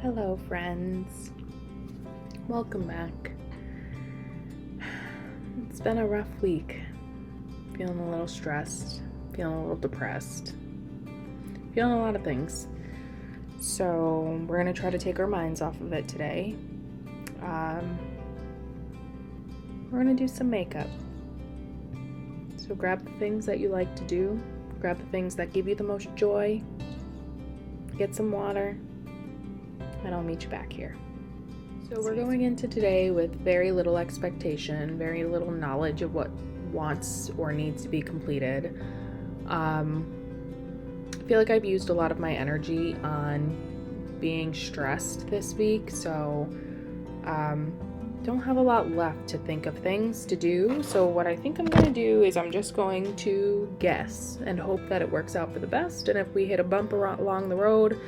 Hello friends, welcome back. It's been a rough week. Feeling a little stressed, feeling a little depressed, feeling a lot of things. So we're going to try to take our minds off of it today. We're going to do some makeup. So grab the things that you like to do, grab the things that give you the most joy, get some water, and I'll meet you back here. So we're going into today with very little expectation, very little knowledge of what wants or needs to be completed. I feel like I've used a lot of my energy on being stressed this week, so don't have a lot left to think of things to do. So what I think I'm going to do is I'm just going to guess and hope that it works out for the best, and if we hit a bump along the road,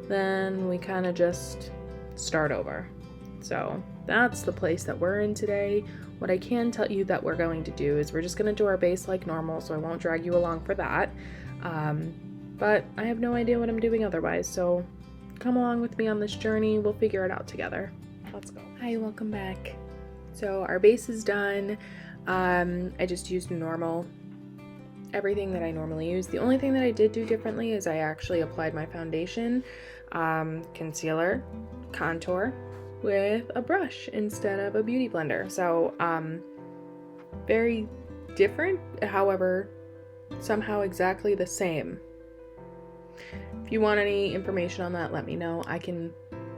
then we kind of just start over. So that's the place that we're in today. What I can tell you that we're going to do is we're just going to do our base like normal, so I won't drag you along for that. But I have no idea what I'm doing otherwise, so come along with me on this journey. We'll figure it out together. Let's go. Hi, welcome back. So our base is done. I just used everything that I normally use. The only thing that I did do differently is I actually applied my foundation, concealer, contour with a brush instead of a beauty blender. So very different, however somehow exactly the same. If you want any information on that, let me know. I can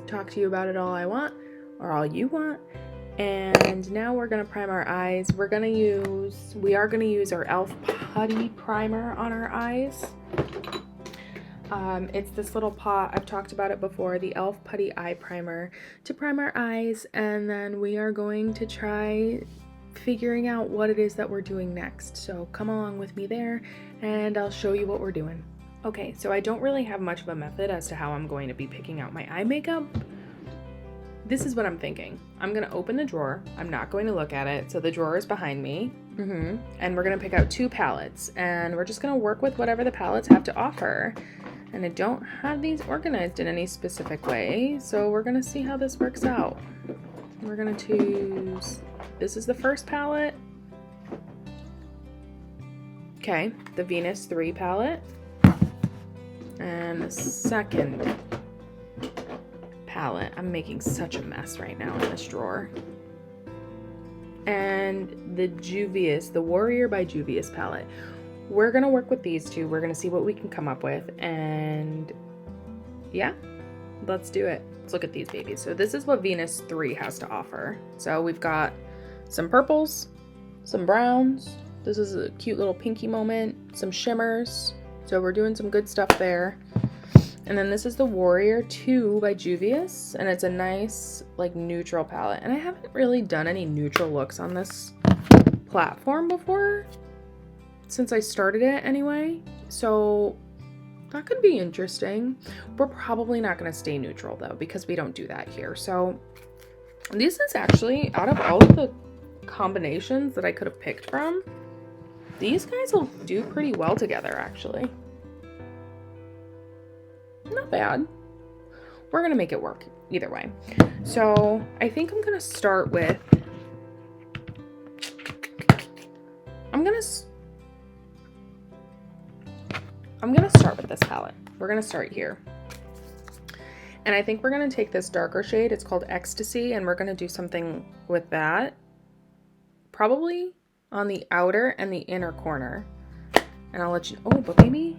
talk to you about it all I want or all you want. And now we're going to prime our eyes. We are going to use our e.l.f. Putty Primer on our eyes. It's this little pot. I've talked about it before, the e.l.f. Putty Eye Primer to prime our eyes. And then we are going to try figuring out what it is that we're doing next. So come along with me there and I'll show you what we're doing. Okay, so I don't really have much of a method as to how I'm going to be picking out my eye makeup. This is what I'm thinking. I'm going to open the drawer. I'm not going to look at it. So the drawer is behind me. And we're going to pick out 2 palettes. And we're just going to work with whatever the palettes have to offer. And I don't have these organized in any specific way. So we're going to see how this works out. We're going to choose... This is the first palette. Okay, the Venus 3 palette. And the second palette. I'm making such a mess right now in this drawer. And the Juvia's, the Warrior by Juvia's palette. We're gonna work with these 2. We're gonna see what we can come up with, and yeah, let's do it. Let's look at these babies. So this is what Venus 3 has to offer. So we've got some purples, some browns. This is a cute little pinky moment, some shimmers. So we're doing some good stuff there. And then this is the Warrior 2 by Juvia's, and it's a nice, like, neutral palette. And I haven't really done any neutral looks on this platform before, since I started it anyway. So that could be interesting. We're probably not going to stay neutral, though, because we don't do that here. So this is actually, out of all of the combinations that I could have picked from, these guys will do pretty well together, actually. Not bad. We're gonna make it work either way. So I think I'm gonna start with, I'm gonna start with this palette. We're gonna start here. And I think we're gonna take this darker shade. It's called Ecstasy, and we're gonna do something with that. Probably on the outer and the inner corner. And I'll let you, oh, but maybe,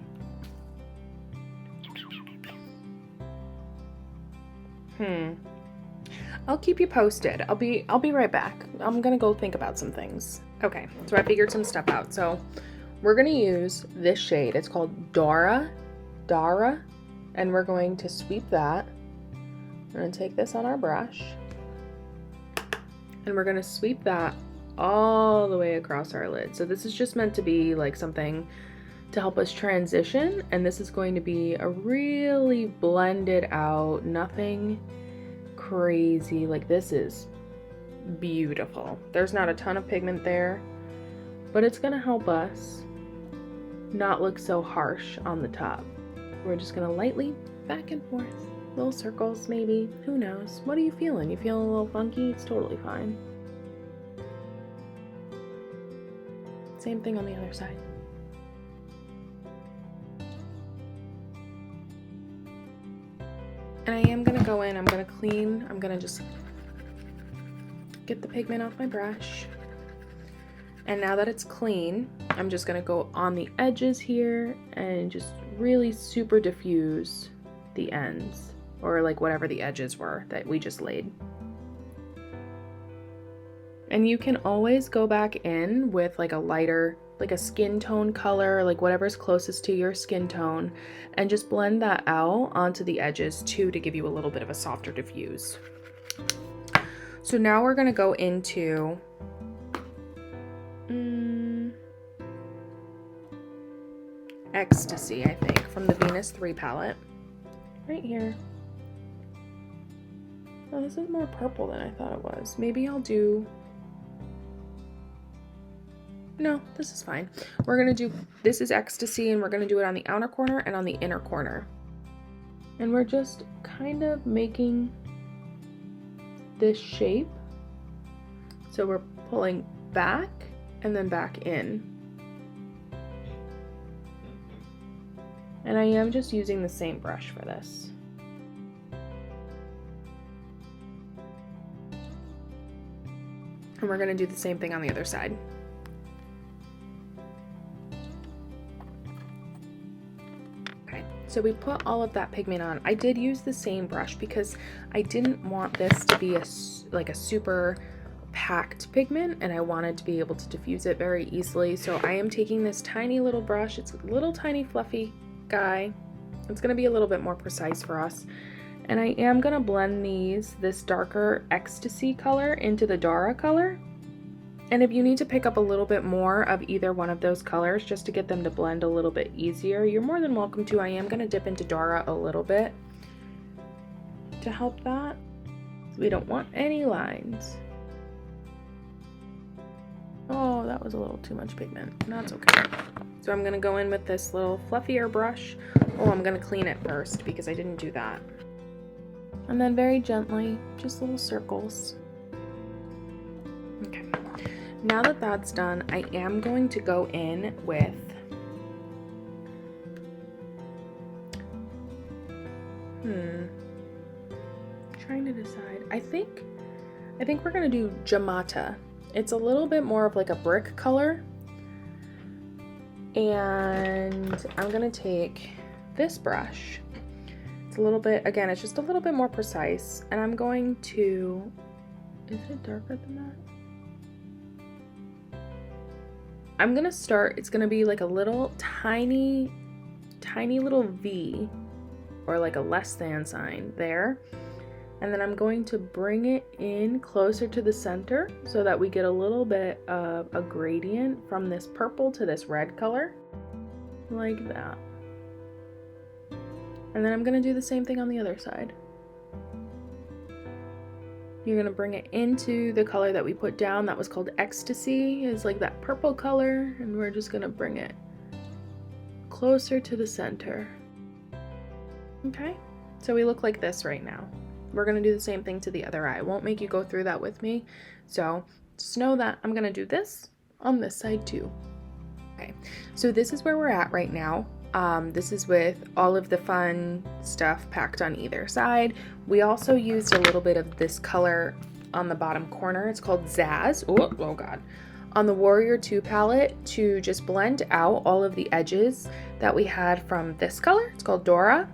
I'll keep you posted. I'll be right back. I'm gonna go think about some things. Okay, so I figured some stuff out. So we're gonna use this shade. It's called Dara, and we're going to sweep that. We're gonna take this on our brush, and we're gonna sweep that all the way across our lid. So this is just meant to be like something to help us transition, and this is going to be a really blended out, nothing crazy. Like, this is beautiful. There's not a ton of pigment there, but it's gonna help us not look so harsh on the top. We're just gonna lightly back and forth, Little circles, maybe. Who knows? What are you feeling? You feeling a little funky? It's totally fine. Same thing on the other side. And I am gonna go in, I'm gonna clean, I'm gonna just get the pigment off my brush. And now that it's clean, I'm just gonna go on the edges here and just really super diffuse the ends, or like whatever the edges were that we just laid. And you can always go back in with like a lighter, like a skin tone color, like whatever's closest to your skin tone, and just blend that out onto the edges too to give you a little bit of a softer diffuse. So now we're gonna go into Ecstasy, I think, from the Venus 3 palette. Right here. Oh, this is more purple than I thought it was. Maybe I'll do... No, this is fine. We're gonna do, this is Ecstasy, and we're gonna do it on the outer corner and on the inner corner. And we're just kind of making this shape. So we're pulling back and then back in. And I am just using the same brush for this. And we're gonna do the same thing on the other side. Okay, so we put all of that pigment on. I did use the same brush because I didn't want this to be like a super packed pigment, and I wanted to be able to diffuse it very easily. So I am taking this tiny little brush. It's a little tiny fluffy guy. It's going to be a little bit more precise for us, and I am going to blend this darker Ecstasy color into the Dora color. And if you need to pick up a little bit more of either one of those colors just to get them to blend a little bit easier, you're more than welcome to. I am going to dip into Dora a little bit to help that. We don't want any lines. Oh, that was a little too much pigment. That's okay. So I'm gonna go in with this little fluffier brush. Oh, I'm gonna clean it first because I didn't do that. And then very gently, just little circles. Okay. Now that that's done, I am going to go in with trying to decide. I think we're gonna do Jamata. It's a little bit more of like a brick color. And I'm gonna take this brush. It's a little bit, again, it's just a little bit more precise. And I'm going to, is it darker than that? I'm gonna start, it's gonna be like a little tiny little V, or like a less than sign there. And then I'm going to bring it in closer to the center so that we get a little bit of a gradient from this purple to this red color, like that. And then I'm going to do the same thing on the other side. You're going to bring it into the color that we put down that was called Ecstasy, is like that purple color, and we're just going to bring it closer to the center. Okay, so we look like this right now. We're going to do the same thing to the other eye. I won't make you go through that with me. So just know that I'm going to do this on this side too. Okay, so this is where we're at right now. This is with all of the fun stuff packed on either side. We also used a little bit of this color on the bottom corner. It's called Zazz. Oh God. On the Warrior 2 palette to just blend out all of the edges that we had from this color. It's called Dora.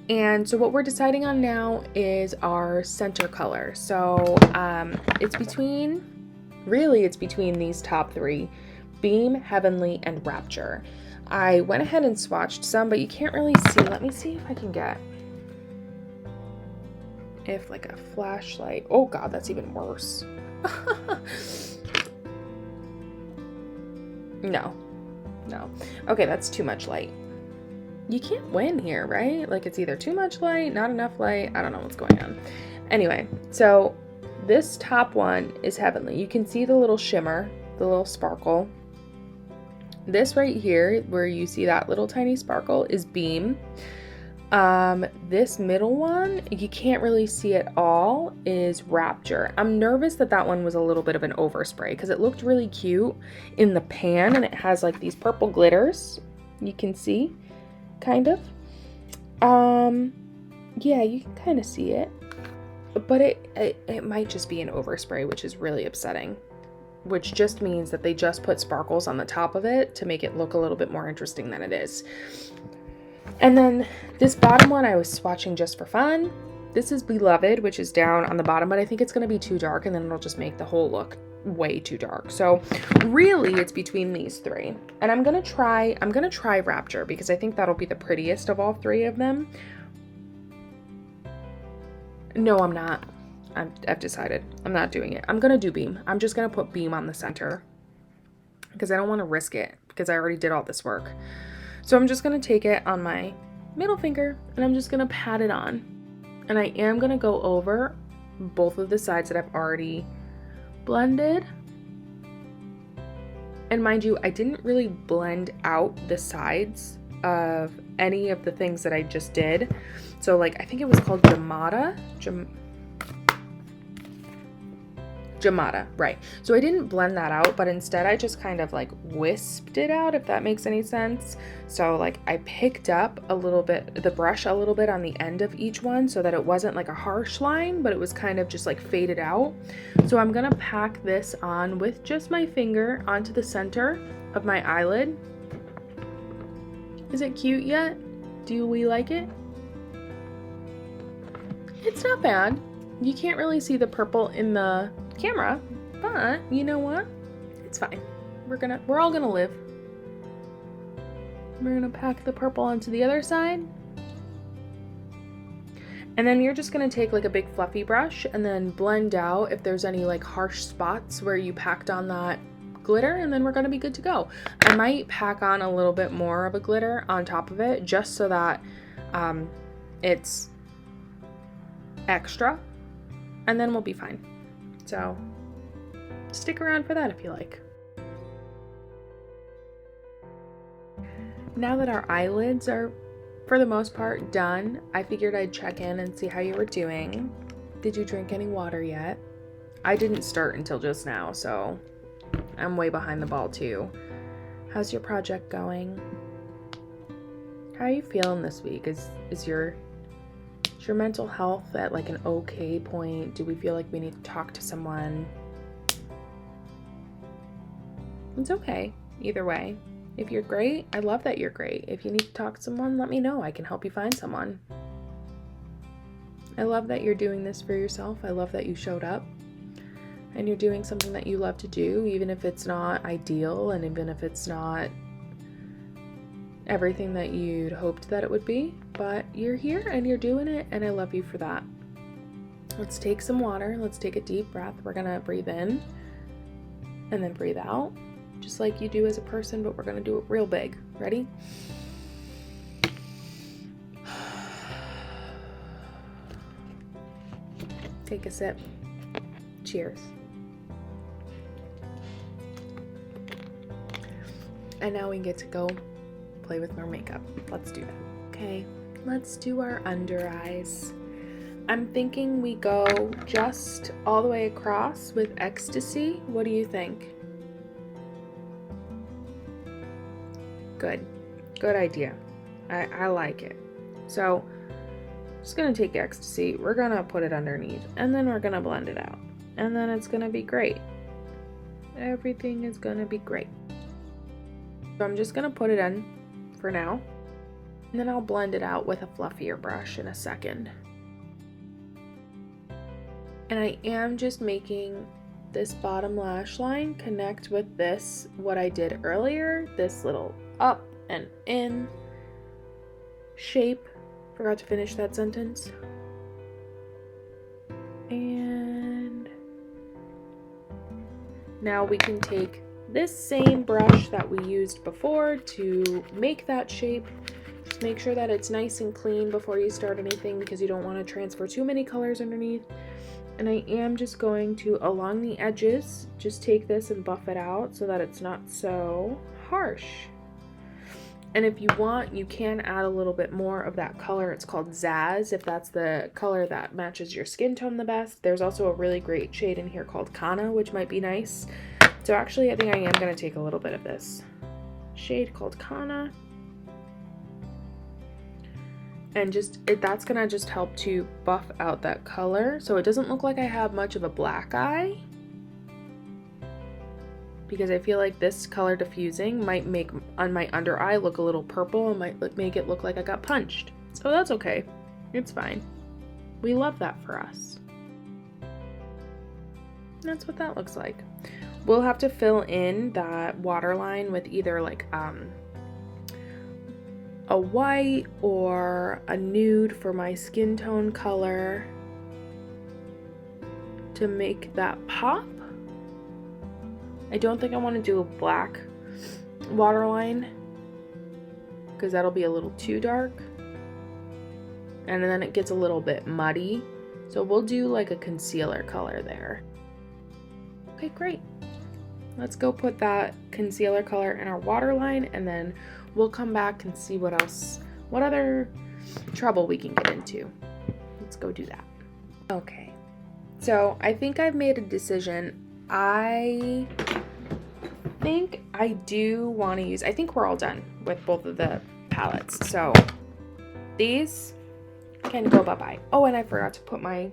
And so what we're deciding on now is our center color. So it's between these top three, Beam, Heavenly, and Rapture. I went ahead and swatched some, but you can't really see. Let me see if I can get, if like a flashlight. Oh God, that's even worse. No. Okay, that's too much light. You can't win here, right? Like it's either too much light, not enough light. I don't know what's going on. Anyway, so this top one is Heavenly. You can see the little shimmer, the little sparkle. This right here, where you see that little tiny sparkle, is Beam. This middle one, you can't really see at all, is Rapture. I'm nervous that that one was a little bit of an overspray because it looked really cute in the pan and it has like these purple glitters. You can see, kind of. Yeah, you can kind of see it. But it might just be an overspray, which is really upsetting. Which just means that they just put sparkles on the top of it to make it look a little bit more interesting than it is. And then this bottom one I was swatching just for fun. This is Beloved, which is down on the bottom, but I think it's going to be too dark and then it'll just make the whole look way too dark. So really it's between these three. And I'm going to try Rapture because I think that'll be the prettiest of all three of them. No, I'm not. I've decided I'm not doing it. I'm going to do Beam. I'm just going to put Beam on the center because I don't want to risk it because I already did all this work. So I'm just going to take it on my middle finger and I'm just going to pat it on. And I am going to go over both of the sides that I've already blended. And mind you, I didn't really blend out the sides of any of the things that I just did. So like, I think it was called Jamada, right. So I didn't blend that out, but instead I just kind of like wisped it out, if that makes any sense. So like I picked up a little bit, the brush a little bit on the end of each one so that it wasn't like a harsh line, but it was kind of just like faded out. So I'm gonna pack this on with just my finger onto the center of my eyelid. Is it cute yet? Do we like it? It's not bad. You can't really see the purple in the camera, but you know what? It's fine. We're all gonna live. We're gonna pack the purple onto the other side. And then you're just gonna take like a big fluffy brush and then blend out if there's any like harsh spots where you packed on that glitter, and then we're gonna be good to go. I might pack on a little bit more of a glitter on top of it just so that it's extra, and then we'll be fine. So stick around for that if you like. Now that our eyelids are for the most part done, I figured I'd check in and see how you were doing. Did you drink any water yet? I didn't start until just now, so I'm way behind the ball too. How's your project going? How are you feeling this week? Is your mental health at like an okay point? Do we feel like we need to talk to someone? It's okay either way. If you're great, I love that you're great. If you need to talk to someone, let me know. I can help you find someone. I love that you're doing this for yourself. I love that you showed up and you're doing something that you love to do, even if it's not ideal and even if it's not everything that you'd hoped that it would be, but you're here and you're doing it, and I love you for that. Let's take some water. Let's take a deep breath. We're gonna breathe in and then breathe out, just like you do as a person, but we're gonna do it real big. Ready? Take a sip. Cheers. And now we get to go play with more makeup. Let's do that. Okay, let's do our under eyes. I'm thinking we go just all the way across with Ecstasy. What do you think? Good idea. I like it. So just gonna take Ecstasy, we're gonna put it underneath, and then we're gonna blend it out, and then it's gonna be great. Everything is gonna be great. So I'm just gonna put it in for now, and then I'll blend it out with a fluffier brush in a second. And I am just making this bottom lash line connect with this, what I did earlier, this little up and in shape. Forgot to finish that sentence. And now we can take this same brush that we used before to make that shape. Just make sure that it's nice and clean before you start anything, because you don't want to transfer too many colors underneath. And I am just going to, along the edges, just take this and buff it out so that it's not so harsh. And if you want, you can add a little bit more of that color. It's called Zazz, if that's the color that matches your skin tone the best. There's also a really great shade in here called Kana, which might be nice. So actually, I think I am going to take a little bit of this shade called Kana. And that's going to just help to buff out that color. So it doesn't look like I have much of a black eye, because I feel like this color diffusing might make on my under eye look a little purple and might make it look like I got punched. So that's okay. It's fine. We love that for us. That's what that looks like. We'll have to fill in that waterline with either like a white or a nude for my skin tone color to make that pop. I don't think I want to do a black waterline because that'll be a little too dark. And then it gets a little bit muddy. So we'll do like a concealer color there. Okay, great. Let's go put that concealer color in our waterline, and then we'll come back and see what other trouble we can get into. Let's go do that. Okay, so I think I've made a decision. I think I do want to use, I think we're all done with both of the palettes. So these can go bye-bye. Oh, and I forgot to put my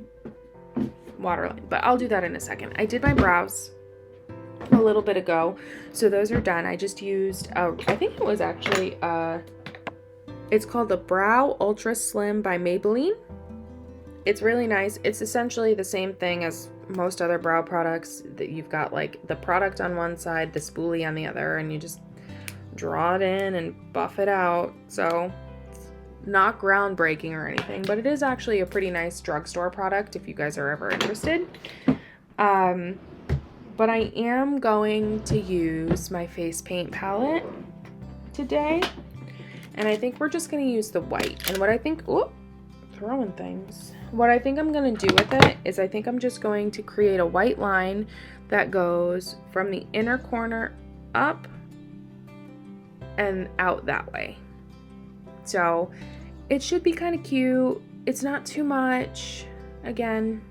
waterline, but I'll do that in a second. I did my brows a little bit ago, so those are done. I just used, I think it was actually, it's called the Brow Ultra Slim by Maybelline. It's really nice. It's essentially the same thing as most other brow products, that you've got like the product on one side, the spoolie on the other, and you just draw it in and buff it out. So it's not groundbreaking or anything, but it is actually a pretty nice drugstore product if you guys are ever interested. But I am going to use my face paint palette today, and I think we're just going to use the white. And what I think, throwing things. What I think I'm going to do with it is I think I'm just going to create a white line that goes from the inner corner up and out that way. So it should be kind of cute. It's not too much. Again,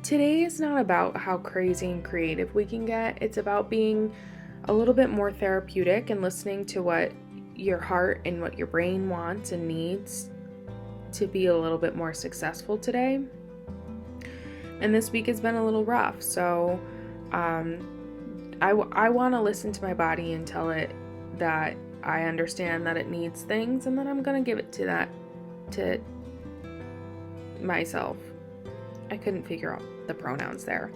today is not about how crazy and creative we can get. It's about being a little bit more therapeutic and listening to what your heart and what your brain wants and needs to be a little bit more successful today. And this week has been a little rough, so I want to listen to my body and tell it that I understand that it needs things, and then I'm gonna give it to myself. I couldn't figure out the pronouns there.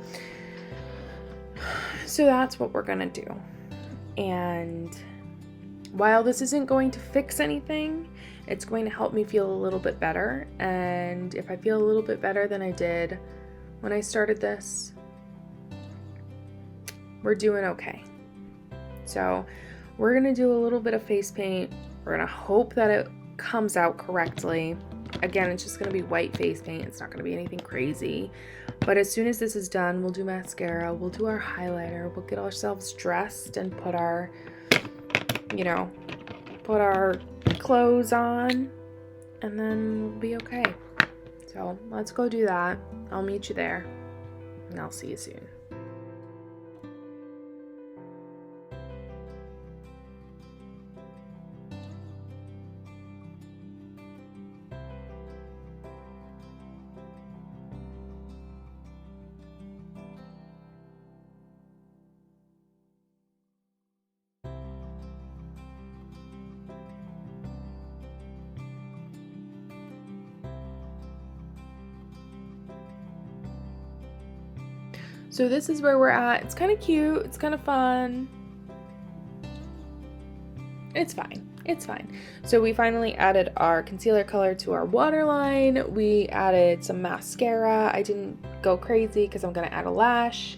So that's what we're gonna do. And while this isn't going to fix anything, it's going to help me feel a little bit better. And if I feel a little bit better than I did when I started this, we're doing okay. So we're going to do a little bit of face paint. We're going to hope that it comes out correctly. Again, it's just going to be white face paint. It's not going to be anything crazy. But as soon as this is done, we'll do mascara, we'll do our highlighter, we'll get ourselves dressed and put our clothes on, and then we'll be okay. So let's go do that. I'll meet you there, and I'll see you soon. So this is where we're at. It's kind of cute. It's kind of fun. It's fine. It's fine. So we finally added our concealer color to our waterline. We added some mascara. I didn't go crazy because I'm going to add a lash.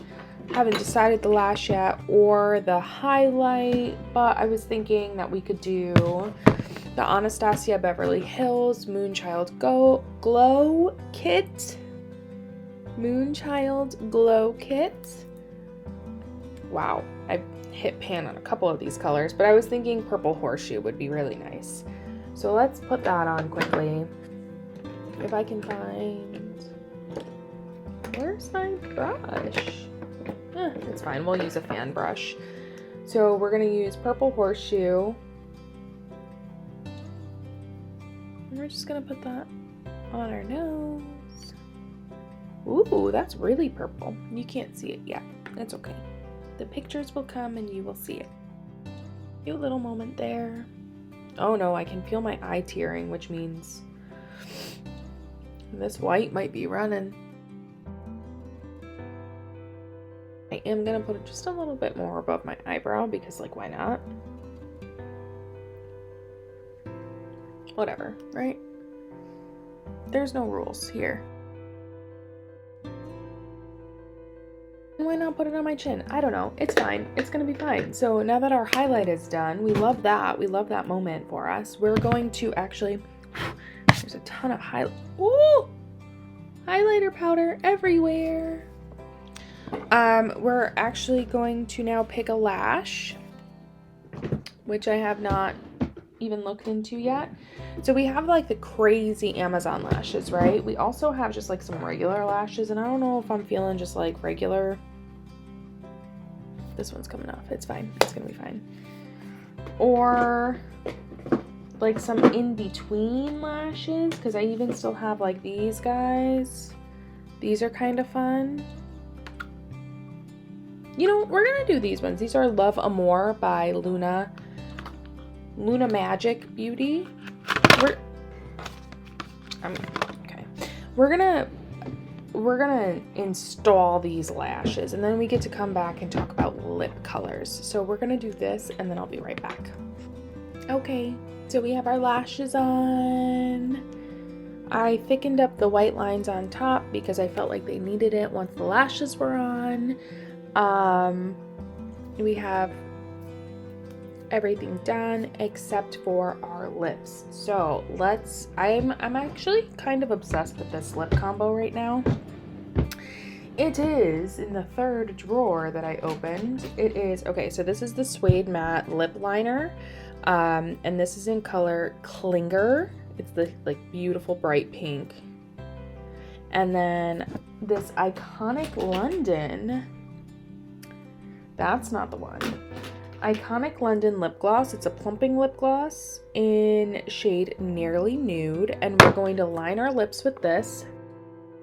Haven't decided the lash yet or the highlight, but I was thinking that we could do the Anastasia Beverly Hills Moonchild Glow Kit. Moonchild Glow Kit. Wow, I hit pan on a couple of these colors, but I was thinking purple horseshoe would be really nice. So let's put that on quickly. If I can find, where's my brush? It's fine, we'll use a fan brush. So we're gonna use purple horseshoe. And we're just gonna put that on our nose. Ooh, that's really purple. You can't see it yet. It's okay. The pictures will come and you will see it. Cute little moment there. Oh no, I can feel my eye tearing, which means this white might be running. I am gonna put it just a little bit more above my eyebrow because, like, why not? Whatever, right? There's no rules here. Why not put it on my chin? I don't know. It's fine. It's gonna be fine. So now that our highlight is done, we love that. We love that moment for us. We're going to actually, there's a ton of ooh, highlighter powder everywhere. We're actually going to now pick a lash, which I have not even looked into yet. So we have like the crazy Amazon lashes, right? We also have just like some regular lashes, and I don't know if I'm feeling just like regular. This one's coming off. It's fine. It's gonna be fine. Or like some in-between lashes, because I even still have like these guys. These are kind of fun. You know, we're gonna do these ones. These are Love Amour by Luna Magic Beauty. We're gonna install these lashes, and then we get to come back and talk about lip colors. So we're gonna do this, and then I'll be right back. Okay, so we have our lashes on. I thickened up the white lines on top because I felt like they needed it once the lashes were on. We have everything done except for our lips. So I'm actually kind of obsessed with this lip combo right now. It is in the third drawer that I opened. It is, okay, so this is the Suede Matte Lip Liner. And this is in color Clinger. It's the like beautiful bright pink. And then this Iconic London, that's not the one. Iconic London lip gloss. It's a plumping lip gloss in shade Nearly Nude, and we're going to line our lips with this.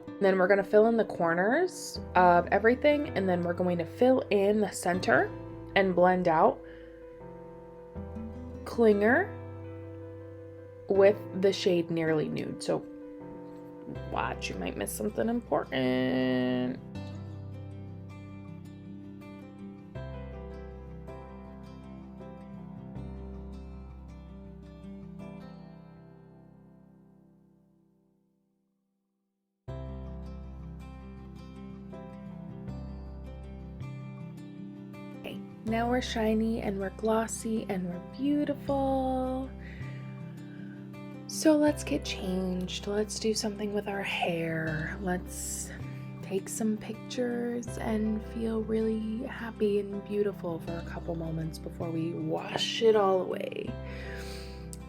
And then we're going to fill in the corners of everything, and then we're going to fill in the center and blend out Clinger with the shade Nearly Nude. So watch, you might miss something important. Now we're shiny and we're glossy and we're beautiful. So let's get changed. Let's do something with our hair. Let's take some pictures and feel really happy and beautiful for a couple moments before we wash it all away.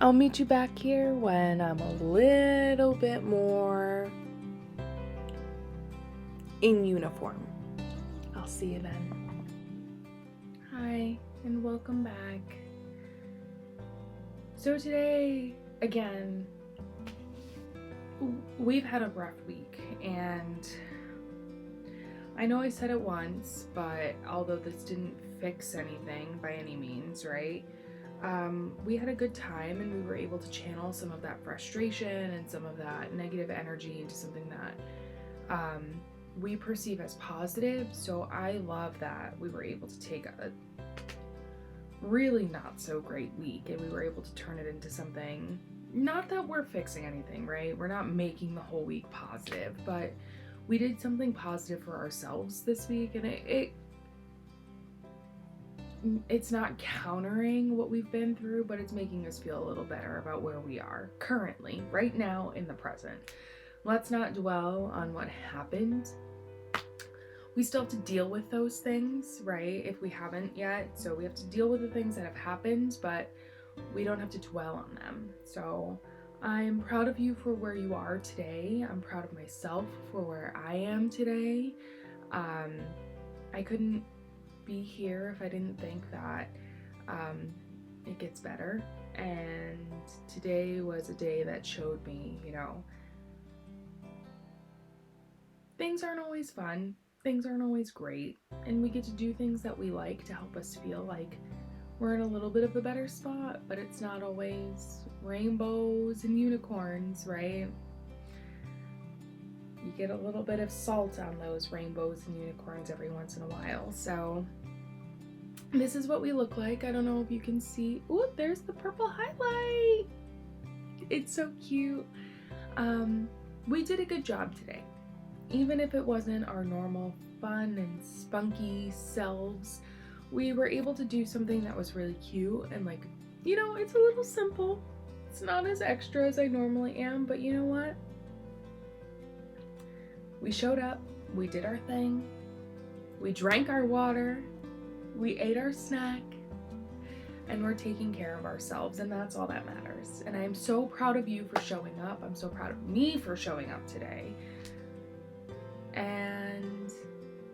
I'll meet you back here when I'm a little bit more in uniform. I'll see you then. Hi, and welcome back. So today, again, we've had a rough week, and I know I said it once, but although this didn't fix anything by any means, right? We had a good time, and we were able to channel some of that frustration and some of that negative energy into something that we perceive as positive. So I love that we were able to take a really not so great week and we were able to turn it into something, not that we're fixing anything, right? We're not making the whole week positive, but we did something positive for ourselves this week, and it's not countering what we've been through, but it's making us feel a little better about where we are currently, right now, in the present. Let's not dwell on what happened. we still have to deal with those things, right? If we haven't yet. So we have to deal with the things that have happened, but we don't have to dwell on them. So I'm proud of you for where you are today. I'm proud of myself for where I am today. I couldn't be here if I didn't think that it gets better. And today was a day that showed me, things aren't always fun, things aren't always great, and we get to do things that we like to help us feel like we're in a little bit of a better spot, but it's not always rainbows and unicorns, right? You get a little bit of salt on those rainbows and unicorns every once in a while. So this is what we look like. I don't know if you can see. Ooh, there's the purple highlight. It's so cute. We did a good job today. Even if it wasn't our normal fun and spunky selves, we were able to do something that was really cute and it's a little simple. It's not as extra as I normally am, but you know what? We showed up, we did our thing, we drank our water, we ate our snack, and we're taking care of ourselves, and that's all that matters. And I'm so proud of you for showing up. I'm so proud of me for showing up today. And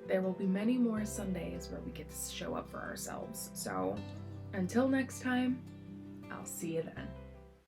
there will be many more Sundays where we get to show up for ourselves. So until next time, I'll see you then.